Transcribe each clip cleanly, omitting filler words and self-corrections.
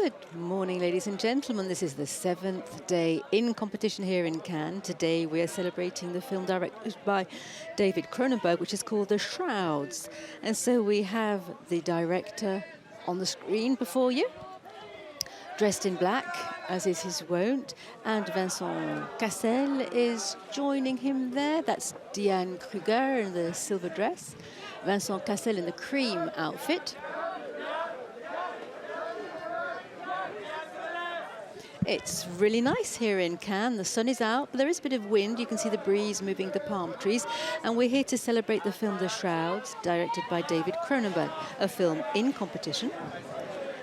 Good morning, ladies and gentlemen. This is the 7th day in competition here in Cannes. Today we are celebrating the film directed by David Gronenberg, which is called The Shrouds. And so we have the director on the screen before you, dressed in black, as is his wont, and Vincent Cassel is joining him there. That's Diane Kruger in the silver dress, Vincent Cassel in the cream outfit. It's really nice here in Cannes. The sun is out, but there is a bit of wind. You can see the breeze moving the palm trees. And we're here to celebrate the film The Shrouds, directed by David Gronenberg, a film in competition.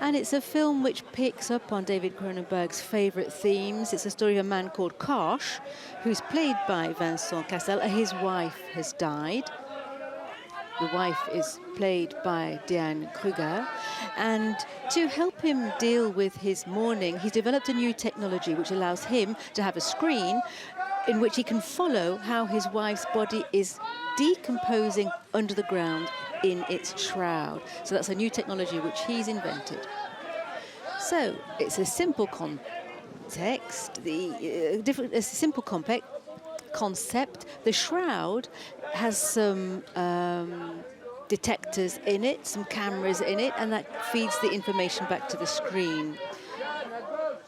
And it's a film which picks up on David Cronenberg's favorite themes. It's a story of a man called Karsh, who's played by Vincent Cassel. His wife has died. The wife is played by Diane Kruger. And to help him deal with his mourning, he's developed a new technology which allows him to have a screen in which he can follow how his wife's body is decomposing under the ground in its shroud. So that's a new technology which he's invented. So it's a simple context, a simple concept. The shroud has some detectors in it, some cameras in it, and that feeds the information back to the screen.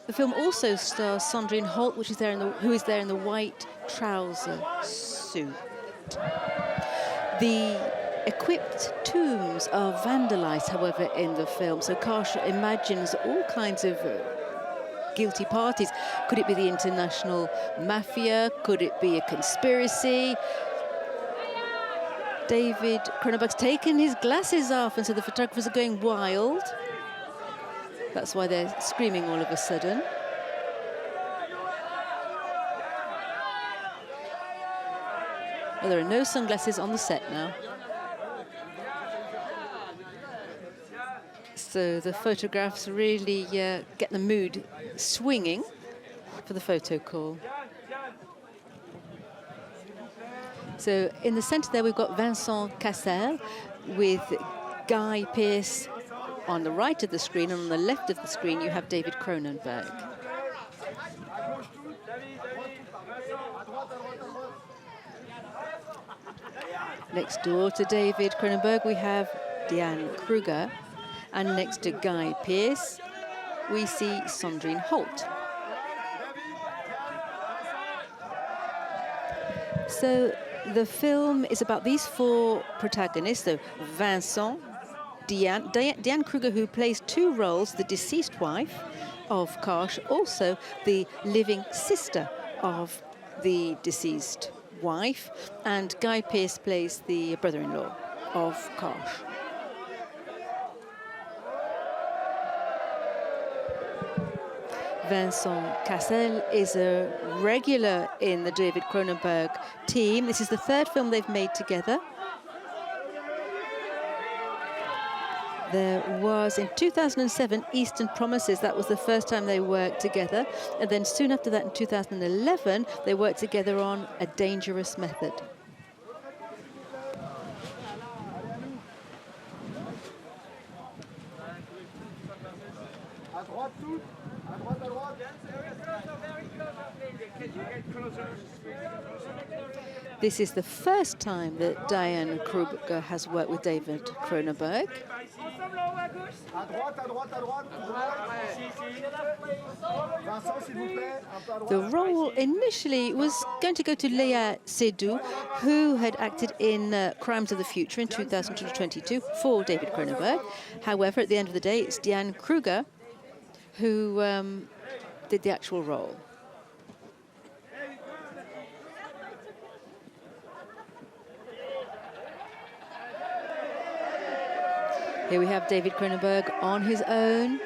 The film also stars Sandrine Holt, who is there in the white trouser suit. The equipped tombs are vandalized, however, in the film. So Karsh imagines all kinds of guilty parties. Could it be the international mafia? Could it be a conspiracy? David Cronenberg's taken his glasses off, and so the photographers are going wild. That's why they're screaming all of a sudden. Well, there are no sunglasses on the set now. So the photographs really get the mood swinging for the Photocall. So in the center there, we've got Vincent Cassel with Guy Pearce on the right of the screen, and on the left of the screen, you have David Cronenberg. Next door to David Cronenberg, we have Diane Kruger, and next to Guy Pearce, we see Sandrine Holt. So the film is about these four protagonists, so Vincent, Diane Kruger, who plays two roles, the deceased wife of Karsh, also the living sister of the deceased wife, and Guy Pearce plays the brother-in-law of Karsh. Vincent Cassel is a regular in the David Cronenberg team. This is the third film they've made together. There was, in 2007, Eastern Promises. That was the first time they worked together. And then soon after that, in 2011, they worked together on A Dangerous Method. This is the first time that Diane Kruger has worked with David Cronenberg. The role initially was going to go to Léa Seydoux, who had acted in Crimes of the Future in 2022 for David Cronenberg. However, at the end of the day, it's Diane Kruger who did the actual role. Here we have David Cronenberg on his own,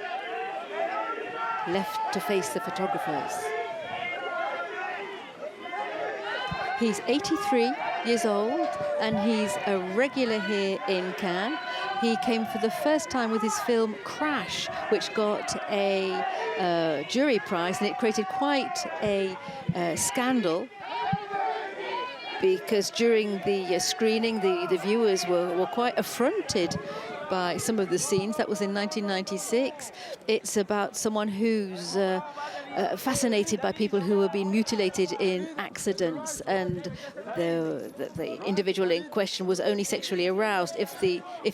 left to face the photographers. He's 83 years old, and he's a regular here in Cannes. He came for the first time with his film Crash, which got a jury prize, and it created quite a scandal, because during the screening, the viewers were quite affronted by some of the scenes. That was in 1996. It's about someone who's fascinated by people who have been mutilated in accidents, and the individual in question was only sexually aroused if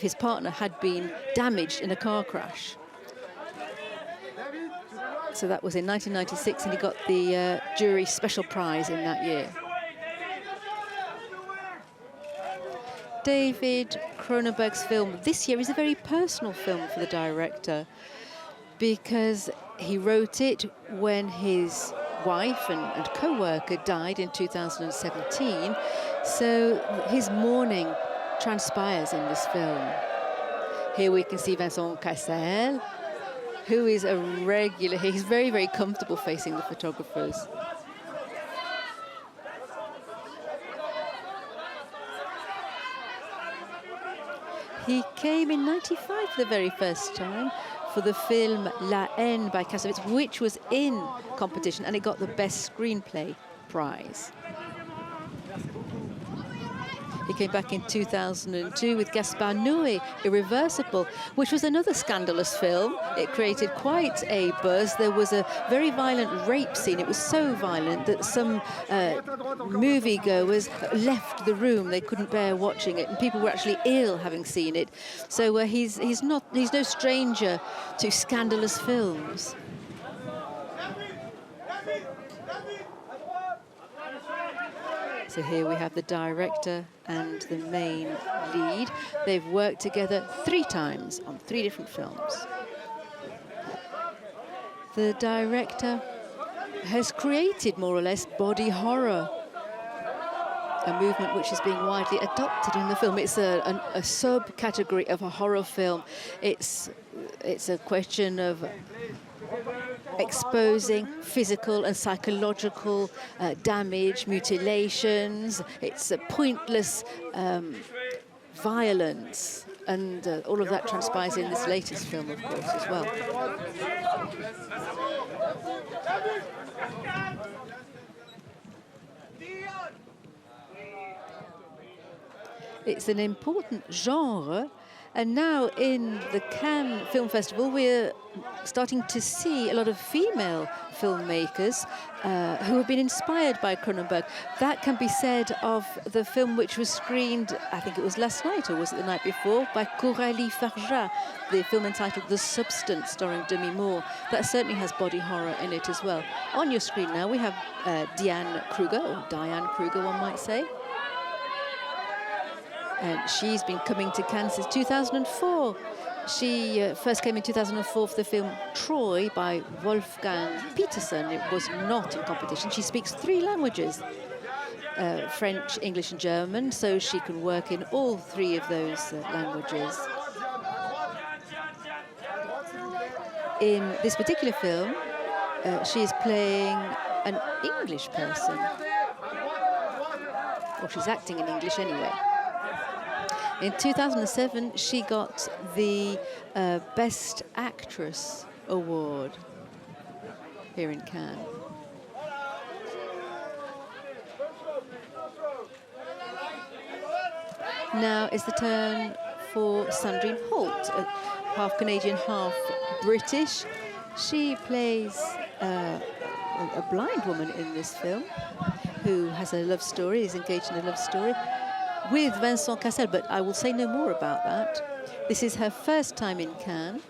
his partner had been damaged in a car crash. So that was in 1996, and he got the jury special prize in that year. David Gronenberg's film this year is a very personal film for the director, because he wrote it when his wife and co-worker died in 2017. So his mourning transpires in this film. Here we can see Vincent Cassel, who is a regular. He's very, very comfortable facing the photographers. He came in '95 for the very first time for the film La Haine by Kassovitz, which was in competition, and it got the Best Screenplay prize. He came back in 2002 with Gaspard Noé, Irreversible, which was another scandalous film. It created quite a buzz. There was a very violent rape scene. It was so violent that some moviegoers left the room. They couldn't bear watching it, and people were actually ill having seen it. So he's no stranger to scandalous films. So here we have the director and the main lead. They've worked together 3 times on 3 different films. The director has created, more or less, body horror, a movement which is being widely adopted in the film. It's a subcategory of a horror film. It's a question of exposing physical and psychological damage, mutilations. It's a pointless violence, and all of that transpires in this latest film, of course, as well. It's an important genre. And now in the Cannes Film Festival, we're starting to see a lot of female filmmakers who have been inspired by Cronenberg. That can be said of the film which was screened, I think it was last night, or was it the night before, by Coralie Farja, the film entitled The Substance, starring Demi Moore. That certainly has body horror in it as well. On your screen now, we have Diane Kruger, or Diane Kruger, one might say. And she's been coming to Cannes since 2004. She first came in 2004 for the film Troy by Wolfgang Petersen. It was not in competition. She speaks 3 languages, French, English and German, so she can work in all 3 of those languages. In this particular film, she is playing an English person. Or she's acting in English anyway. In 2007, she got the Best Actress award here in Cannes. Now is the turn for Sandrine Holt, half Canadian, half British. She plays a blind woman in this film who has a love story, is engaged in a love story with Vincent Cassel, but I will say no more about that. This is her first time in Cannes,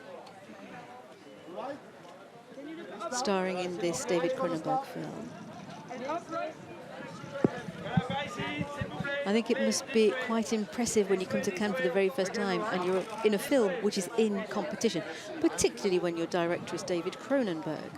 starring in this David Cronenberg film. I think it must be quite impressive when you come to Cannes for the very first time and you're in a film which is in competition, particularly when your director is David Cronenberg.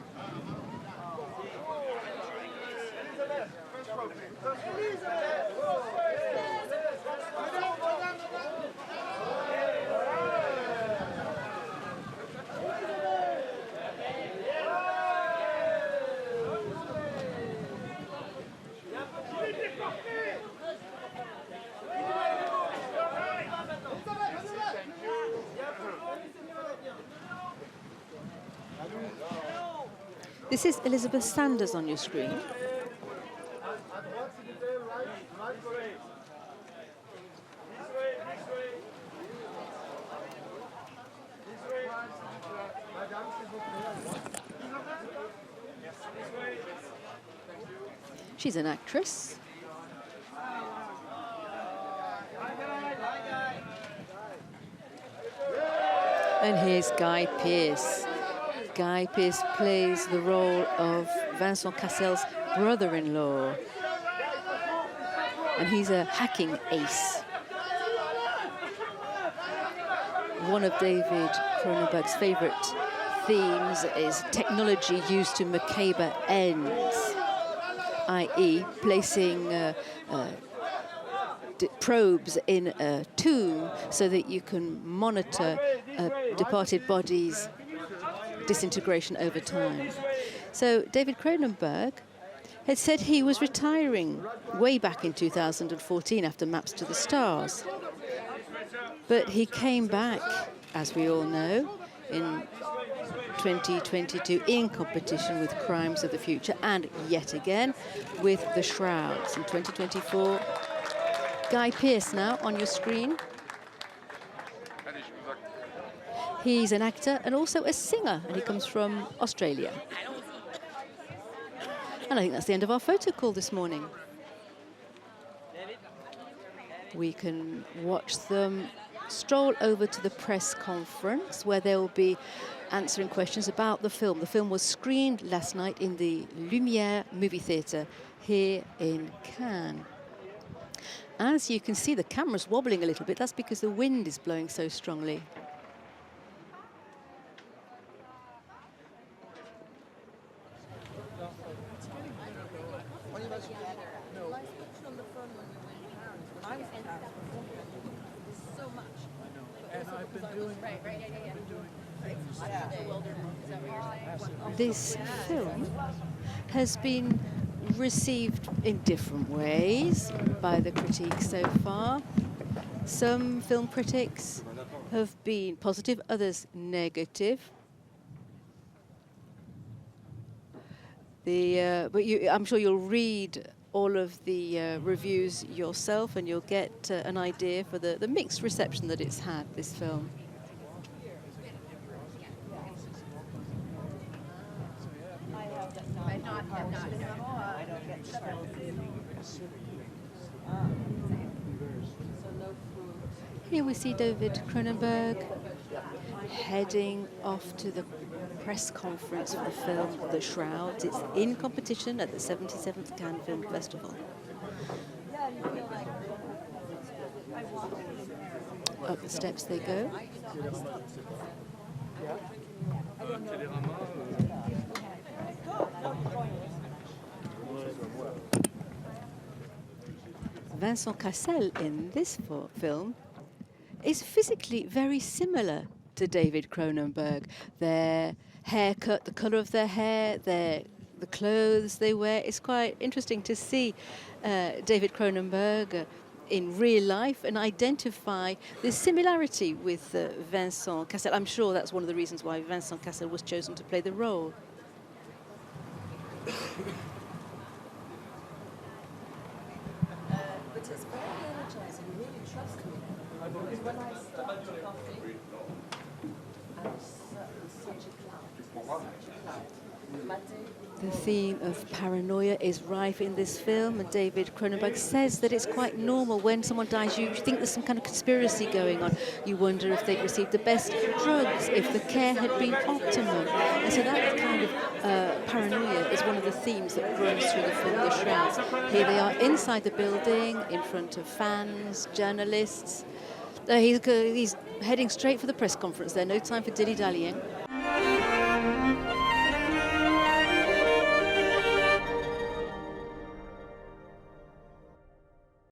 This is Elizabeth Sanders on your screen. She's an actress. And here's Guy Pearce. Guy Pearce plays the role of Vincent Cassel's brother-in-law. And he's a hacking ace. One of David Gronenberg's favorite themes is technology used to macabre ends, i.e. placing probes in a tomb so that you can monitor a departed body's disintegration over time. So David Gronenberg had said he was retiring way back in 2014 after Maps to the Stars. But he came back, as we all know, in 2022 in competition with Crimes of the Future, and yet again with The Shrouds in 2024. Guy Pearce now on your screen. He's an actor and also a singer, and he comes from Australia. And I think that's the end of our photo call this morning. We can watch them stroll over to the press conference where they'll be answering questions about the film. The film was screened last night in the Lumière movie theatre here in Cannes. As you can see, the camera's wobbling a little bit. That's because the wind is blowing so strongly. This film has been received in different ways by the critiques so far. Some film critics have been positive, others negative. I'm sure you'll read all of the reviews yourself, and you'll get an idea for the mixed reception that it's had, this film. Here we see David Gronenberg heading off to the press conference for the film The Shrouds. It's in competition at the 77th Cannes Film Festival. Up the steps they go. Vincent Cassel in this film is physically very similar to David Gronenberg. Their haircut, the colour of their hair, the clothes they wear. It's quite interesting to see David Gronenberg in real life and identify the similarity with Vincent Cassel. I'm sure that's one of the reasons why Vincent Cassel was chosen to play the role. The theme of paranoia is rife in this film, and David Cronenberg says that it's quite normal when someone dies. You think there's some kind of conspiracy going on. You wonder if they'd received the best drugs, if the care had been optimum. And so that kind of paranoia is one of the themes that runs through the film The Shrouds. Here they are inside the building, in front of fans, journalists. He's heading straight for the press conference there, no time for dilly-dallying.